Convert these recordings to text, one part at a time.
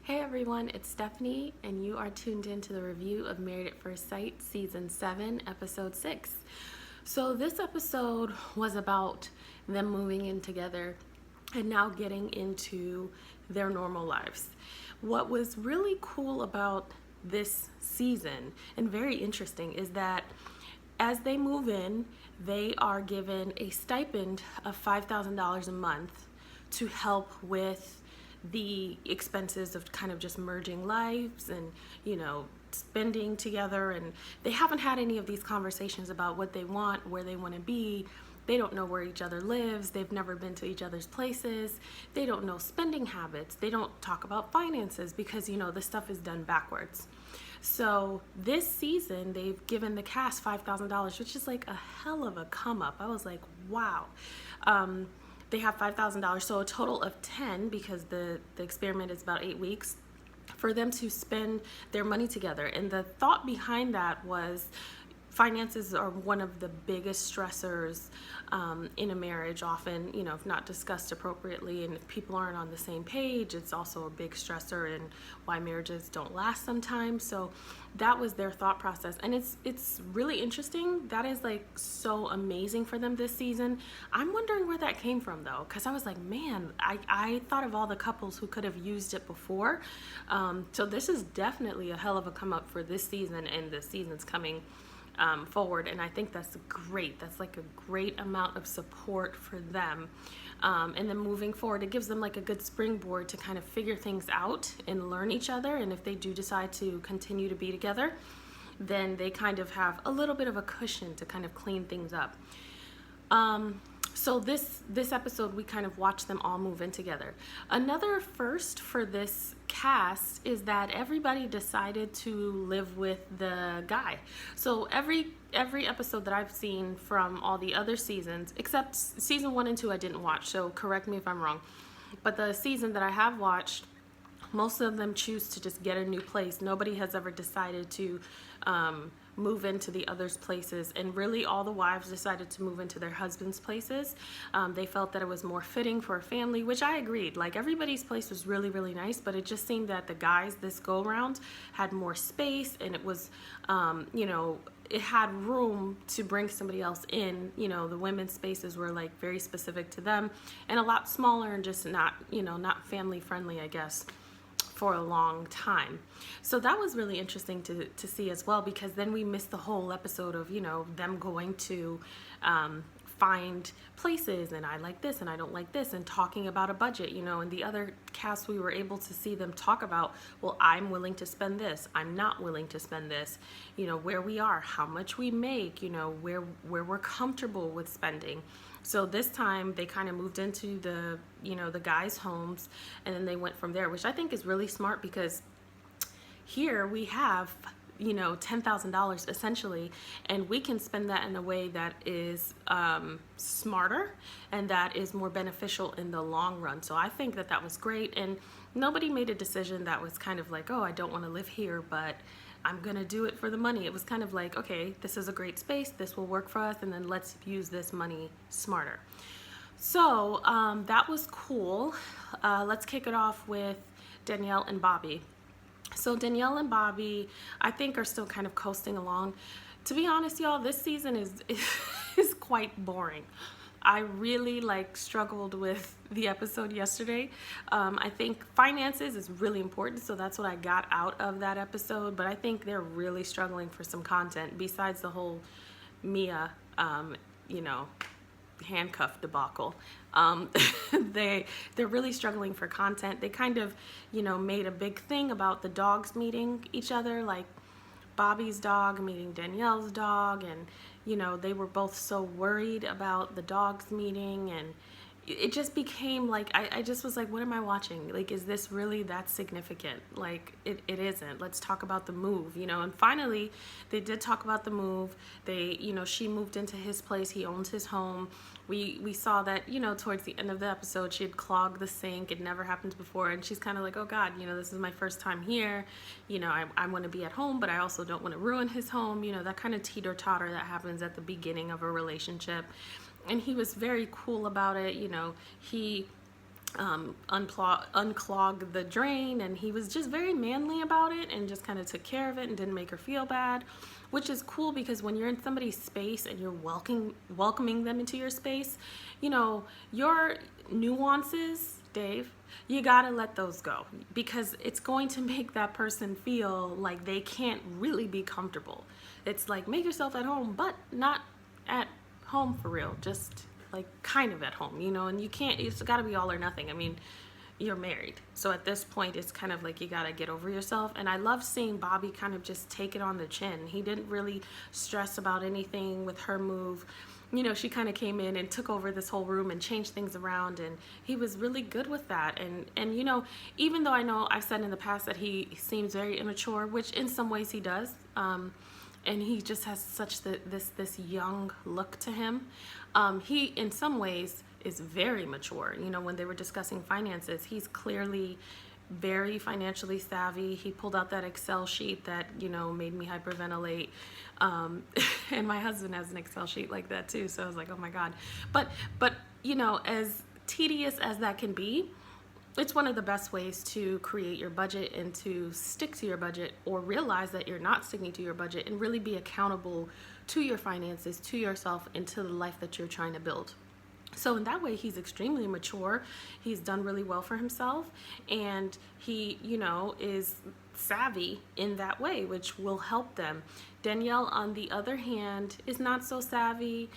Hey everyone, it's Stephanie, and you are tuned in to the review of Married at First Sight, Season 7, Episode 6. So, this episode was about them moving in together and now getting into their normal lives. What was really cool about this season, and very interesting, is that as they move in, they are given a stipend of $5,000 a month to help with the expenses of kind of just merging lives and, spending together. And they haven't had any of these conversations about what they want, where they want to be. They don't know where each other lives. They've never been to each other's places. They don't know spending habits. They don't talk about finances because, this stuff is done backwards. So this season, they've given the cast $5,000, which is like a hell of a come up. I was like, wow. They have $5,000, so a total of 10 because the experiment is about 8 weeks for them to spend their money together. And the thought behind that was finances are one of the biggest stressors in a marriage, often, if not discussed appropriately. And if people aren't on the same page, it's also a big stressor in why marriages don't last sometimes. So that was their thought process. And it's really interesting. That is like so amazing for them this season. I'm wondering where that came from though, because I was like, man, I thought of all the couples who could have used it before. So this is definitely a hell of a come up for this season and the seasons coming forward, and I think that's great. That's like a great amount of support for them, and then moving forward, it gives them like a good springboard to kind of figure things out and learn each other. And if they do decide to continue to be together, then they kind of have a little bit of a cushion to kind of clean things up. So this episode, we kind of watch them all move in together. Another first for this cast is that everybody decided to live with the guy. So every episode that I've seen from all the other seasons, except season 1 and 2 I didn't watch, so correct me if I'm wrong. But the season that I have watched, most of them choose to just get a new place. Nobody has ever decided to move into the other's places, and really all the wives decided to move into their husband's places. They felt that it was more fitting for a family, which I agreed. Like, everybody's place was really, really nice, but it just seemed that the guys this go around had more space, and it was, it had room to bring somebody else in. The women's spaces were like very specific to them and a lot smaller and just not family friendly, I guess, for a long time. So that was really interesting to see as well, because then we missed the whole episode of, them going to find places, and I like this and I don't like this, and talking about a budget. In the other cast we were able to see them talk about, well, I'm willing to spend this, I'm not willing to spend this, where we are, how much we make, where we're comfortable with spending. So this time they kind of moved into the guys' homes, and then they went from there, which I think is really smart, because here we have $10,000 essentially, and we can spend that in a way that is smarter and that is more beneficial in the long run. So I think that was great, and nobody made a decision that was kind of like, oh, I don't want to live here, but I'm gonna do it for the money. It was kind of like, okay, this is a great space, this will work for us, and then let's use this money smarter. So that was cool. Let's kick it off with Danielle and Bobby. So Danielle and Bobby, I think, are still kind of coasting along. To be honest, y'all, this season is quite boring. I really struggled with the episode yesterday. I think finances is really important, so that's what I got out of that episode. But I think they're really struggling for some content besides the whole Mia, handcuff debacle. They're really struggling for content. They kind of, made a big thing about the dogs meeting each other, like Bobby's dog meeting Danielle's dog, and they were both so worried about the dogs meeting, and it just became like, I just was like, what am I watching? Like, is this really that significant? Like, it isn't. Let's talk about the move, and finally they did talk about the move. They, she moved into his place, he owns his home. We saw that, towards the end of the episode, she had clogged the sink. It never happened before, and she's kind of like, oh God, this is my first time here. I want to be at home, but I also don't want to ruin his home. That kind of teeter-totter that happens at the beginning of a relationship. And he was very cool about it. He unclog the drain, and he was just very manly about it and just kind of took care of it and didn't make her feel bad, which is cool because when you're in somebody's space and you're welcoming them into your space, you know, your nuances, Dave, you gotta let those go because it's going to make that person feel like they can't really be comfortable. It's like, make yourself at home, but not at home for real, just like kind of at home, you know. And you can't, it's got to be all or nothing. I mean, you're married, so at this point it's kind of like you got to get over yourself. And I love seeing Bobby kind of just take it on the chin. He didn't really stress about anything with her move. You know, she kind of came in and took over this whole room and changed things around, and he was really good with that. And you know, even though I know I've said in the past that he seems very immature, which in some ways he does, and he just has such this young look to him. He, in some ways, is very mature. You know, when they were discussing finances, he's clearly very financially savvy. He pulled out that Excel sheet that, you know, made me hyperventilate. And my husband has an Excel sheet like that too. So I was like, oh my God. But, you know, as tedious as that can be, it's one of the best ways to create your budget and to stick to your budget, or realize that you're not sticking to your budget and really be accountable to your finances, to yourself, and to the life that you're trying to build. So in that way, he's extremely mature. He's done really well for himself, and he, you know, is savvy in that way, which will help them. Danielle, on the other hand, is not so savvy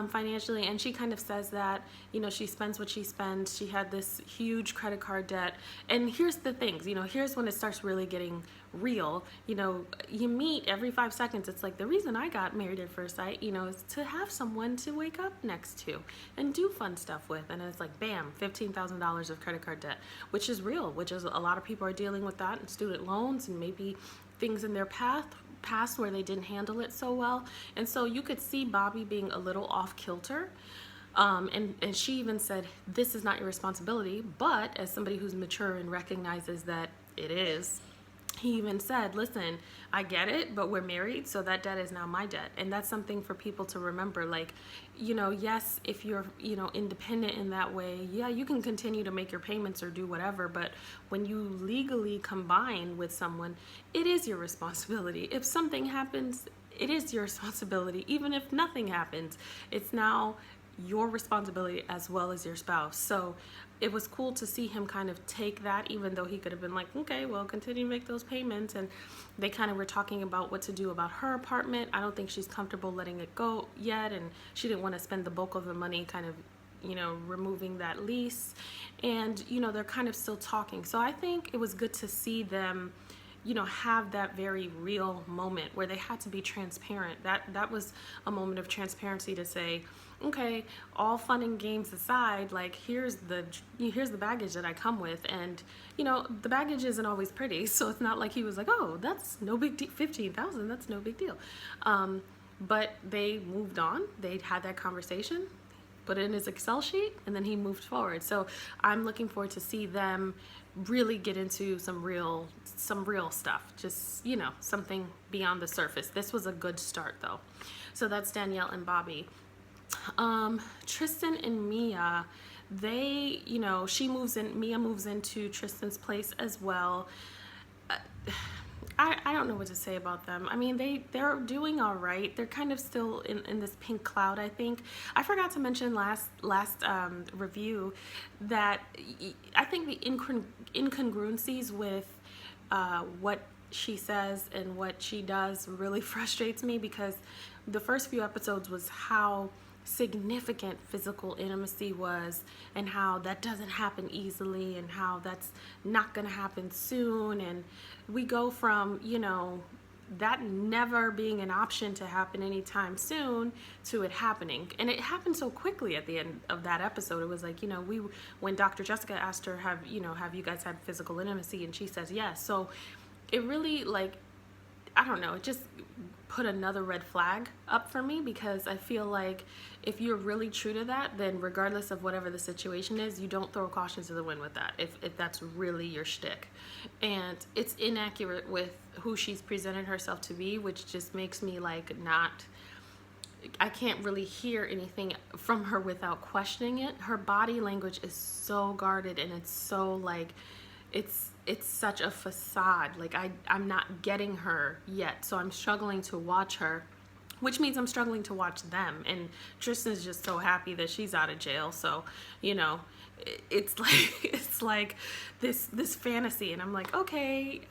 financially, and she kind of says that, you know, she spends what she spends. She had this huge credit card debt, and here's the things, you know, here's when it starts really getting real. You know, you meet every 5 seconds. It's like the reason I got married at first sight, you know, is to have someone to wake up next to and do fun stuff with. And it's like, bam, $15,000 of credit card debt, which is real, which is a lot of people are dealing with that, and student loans, and maybe things in their past where they didn't handle it so well. And so you could see Bobby being a little off kilter. And she even said, this is not your responsibility. But as somebody who's mature and recognizes that it is, he even said, listen, I get it, but we're married, so that debt is now my debt. And that's something for people to remember. Like, you know, yes, if you're, you know, independent in that way, yeah, you can continue to make your payments or do whatever. But when you legally combine with someone, it is your responsibility. If something happens, it is your responsibility. Even if nothing happens, it's now your responsibility as well as your spouse. So it was cool to see him kind of take that, even though he could have been like, okay, well, continue to make those payments. And they kind of were talking about what to do about her apartment. I don't think she's comfortable letting it go yet, and she didn't want to spend the bulk of the money kind of, you know, removing that lease. And, you know, they're kind of still talking. So I think it was good to see them, you know, have that very real moment where they had to be transparent. That was a moment of transparency to say, okay, all fun and games aside, like here's the baggage that I come with. And, you know, the baggage isn't always pretty, so it's not like he was like, oh, that's no big deal, 15,000, that's no big deal. But they moved on. They had that conversation, put it in his Excel sheet, and then he moved forward. So I'm looking forward to see them really get into some real stuff, just, you know, something beyond the surface. This was a good start though. So that's Danielle and Bobby. Tristan and Mia, they, you know, Mia moves into Tristan's place as well. I don't know what to say about them. I mean, they're doing all right. They're kind of still in this pink cloud, I think. I forgot to mention last review that I think the incongruencies with what she says and what she does really frustrates me, because the first few episodes was how significant physical intimacy was, and how that doesn't happen easily, and how that's not going to happen soon. And we go from, you know, that never being an option to happen anytime soon to it happening. And it happened so quickly at the end of that episode. It was like, you know, when Dr. Jessica asked her, have you guys had physical intimacy? And she says yes. So it really, like, I don't know, it just put another red flag up for me, because I feel like if you're really true to that, then regardless of whatever the situation is, you don't throw caution to the wind with that, if that's really your shtick. And it's inaccurate with who she's presented herself to be, which just makes me like not, I can't really hear anything from her without questioning it. Her body language is so guarded, and it's so like, it's such a facade. Like I'm not getting her yet, so I'm struggling to watch her, which means I'm struggling to watch them. And Tristan's just so happy that she's out of jail. So, you know, it's like it's like this fantasy, and I'm like, okay,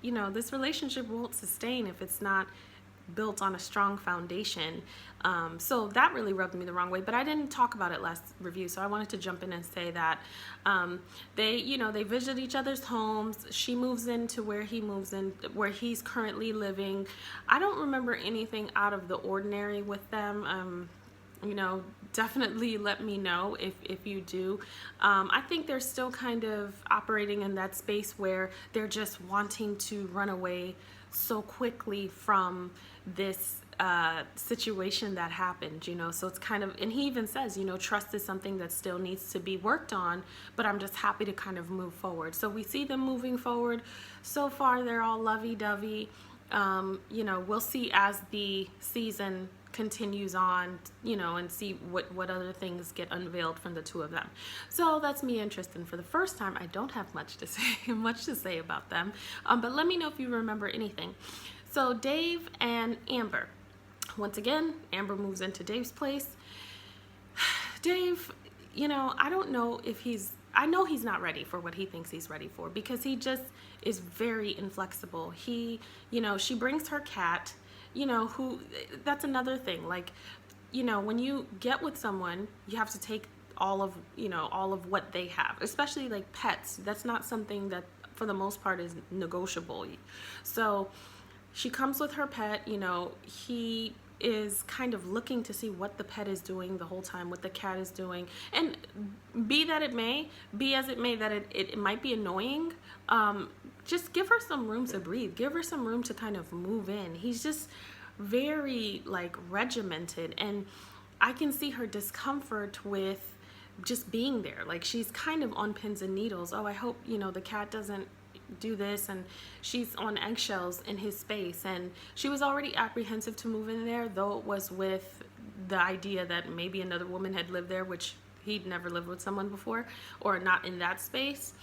you know, this relationship won't sustain if it's not built on a strong foundation. So that really rubbed me the wrong way, but I didn't talk about it last review, so I wanted to jump in and say that they visit each other's homes. She moves into where he moves in, where he's currently living. I don't remember anything out of the ordinary with them. You know, definitely let me know if you do. I think they're still kind of operating in that space where they're just wanting to run away so quickly from this situation that happened, you know. So it's kind of, and he even says, you know, trust is something that still needs to be worked on, but I'm just happy to kind of move forward. So we see them moving forward. So far they're all lovey-dovey. You know, we'll see as the season continues on, you know, and see what other things get unveiled from the two of them. So that's me and Tristan. For the first time, I don't have much to say about them, but let me know if you remember anything. So Dave and Amber, once again, Amber moves into Dave's place. Dave, you know, I don't know if I know he's not ready for what he thinks he's ready for, because he just is very inflexible. He, you know, she brings her cat, you know, that's another thing. Like, you know, when you get with someone, you have to take all of what they have, especially like pets. That's not something that for the most part is negotiable. So she comes with her pet, you know, he is kind of looking to see what the pet is doing the whole time, what the cat is doing. And be as it may that it might be annoying, just give her some room to breathe. Give her some room to kind of move in. He's just very like regimented, and I can see her discomfort with just being there. Like she's kind of on pins and needles. Oh, I hope, you know, the cat doesn't do this, and she's on eggshells in his space. And she was already apprehensive to move in there, though it was with the idea that maybe another woman had lived there, which he'd never lived with someone before, or not in that space.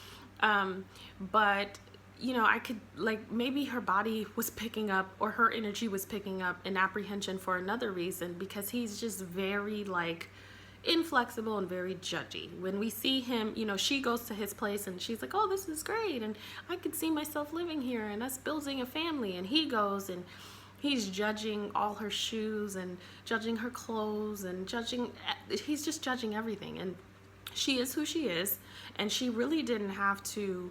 But you know, I could, like, maybe her body was picking up, or her energy was picking up an apprehension for another reason, because he's just very like inflexible and very judgy. When we see him, you know, she goes to his place and she's like, oh, this is great, and I could see myself living here and us building a family. And he goes and he's judging all her shoes and judging her clothes and he's just judging everything. And she is who she is, and she really didn't have to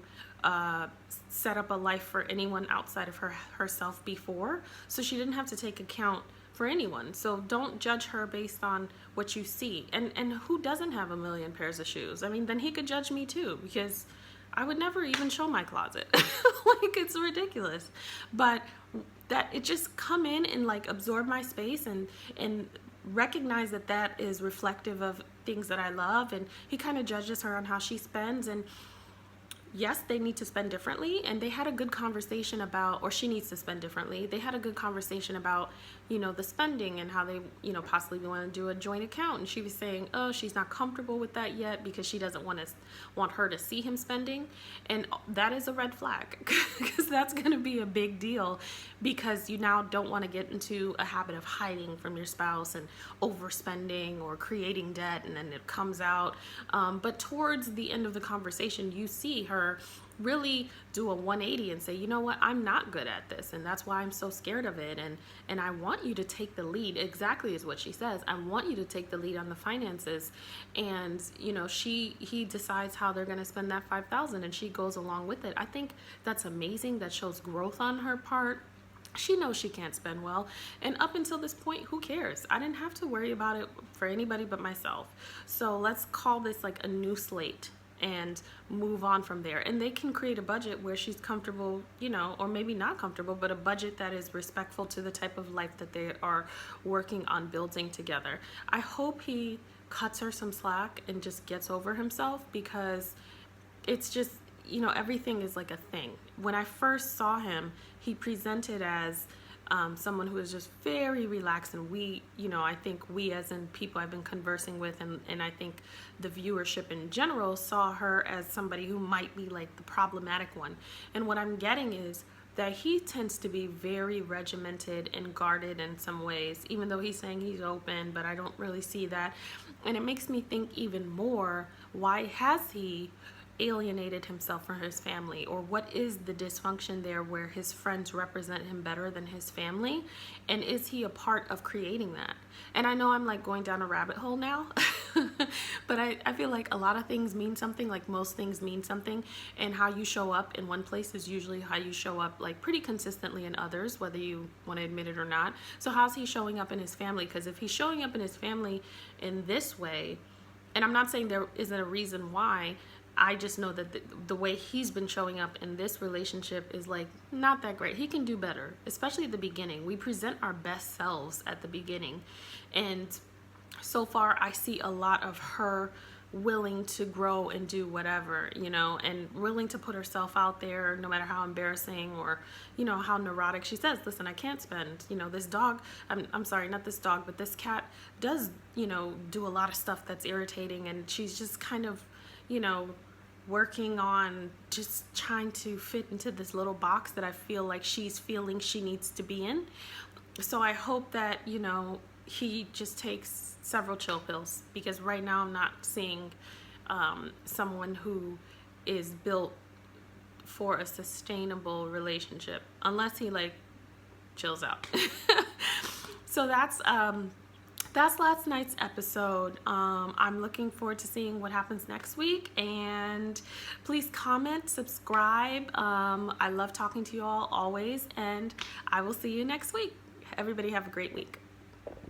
set up a life for anyone outside of herself before, so she didn't have to take account for anyone. So don't judge her based on what you see. And who doesn't have a million pairs of shoes? I mean, then he could judge me too, because I would never even show my closet. Like, it's ridiculous. But that it just come in and like absorb my space and recognize that is reflective of things that I love. And he kind of judges her on how she spends, and yes, they need to spend differently, and they had a good conversation about, or she needs to spend differently. They had a good conversation about, you know, the spending and how they, you know, possibly want to do a joint account. And she was saying, oh, she's not comfortable with that yet because she doesn't want her to see him spending. And that is a red flag, because that's going to be a big deal, because you now don't want to get into a habit of hiding from your spouse and overspending or creating debt, and then it comes out. But towards the end of the conversation, you see her really do a 180 and say, you know what, I'm not good at this, and that's why I'm so scared of it, and I want you to take the lead. Exactly is what she says. I want you to take the lead on the finances. And you know, he decides how they're going to spend that $5,000, and she goes along with it. I think that's amazing. That shows growth on her part. She knows she can't spend well, and up until this point, who cares? I didn't have to worry about it for anybody but myself. So let's call this like a new slate and move on from there. And they can create a budget where she's comfortable, you know, or maybe not comfortable, but a budget that is respectful to the type of life that they are working on building together. I hope he cuts her some slack and just gets over himself, because it's just, you know, everything is like a thing. When I first saw him, he presented as someone who is just very relaxed. And we, I think we as in people I've been conversing with, and I think the viewership in general saw her as somebody who might be like the problematic one. And what I'm getting is that he tends to be very regimented and guarded in some ways, even though he's saying he's open, but I don't really see that. And it makes me think even more, why has he alienated himself from his family? Or what is the dysfunction there where his friends represent him better than his family? And is he a part of creating that? And I know I'm like going down a rabbit hole now, but I feel like a lot of things mean something, like most things mean something, and how you show up in one place is usually how you show up like pretty consistently in others, whether you want to admit it or not. So how's he showing up in his family? Because if he's showing up in his family in this way, and I'm not saying there isn't a reason why, I just know that the way he's been showing up in this relationship is like not that great. He can do better, especially at the beginning. We present our best selves at the beginning. And so far I see a lot of her willing to grow and do whatever, and willing to put herself out there no matter how embarrassing or, how neurotic. She says, listen, I can't spend, this dog, I'm sorry, not this dog, but this cat does, do a lot of stuff that's irritating. And she's just kind of, working on just trying to fit into this little box that I feel like she's feeling she needs to be in. So I hope that, he just takes several chill pills, because right now I'm not seeing someone who is built for a sustainable relationship unless he like chills out. So that's last night's episode. I'm looking forward to seeing what happens next week, and please comment, subscribe. I love talking to you all always, and I will see you next week. Everybody have a great week.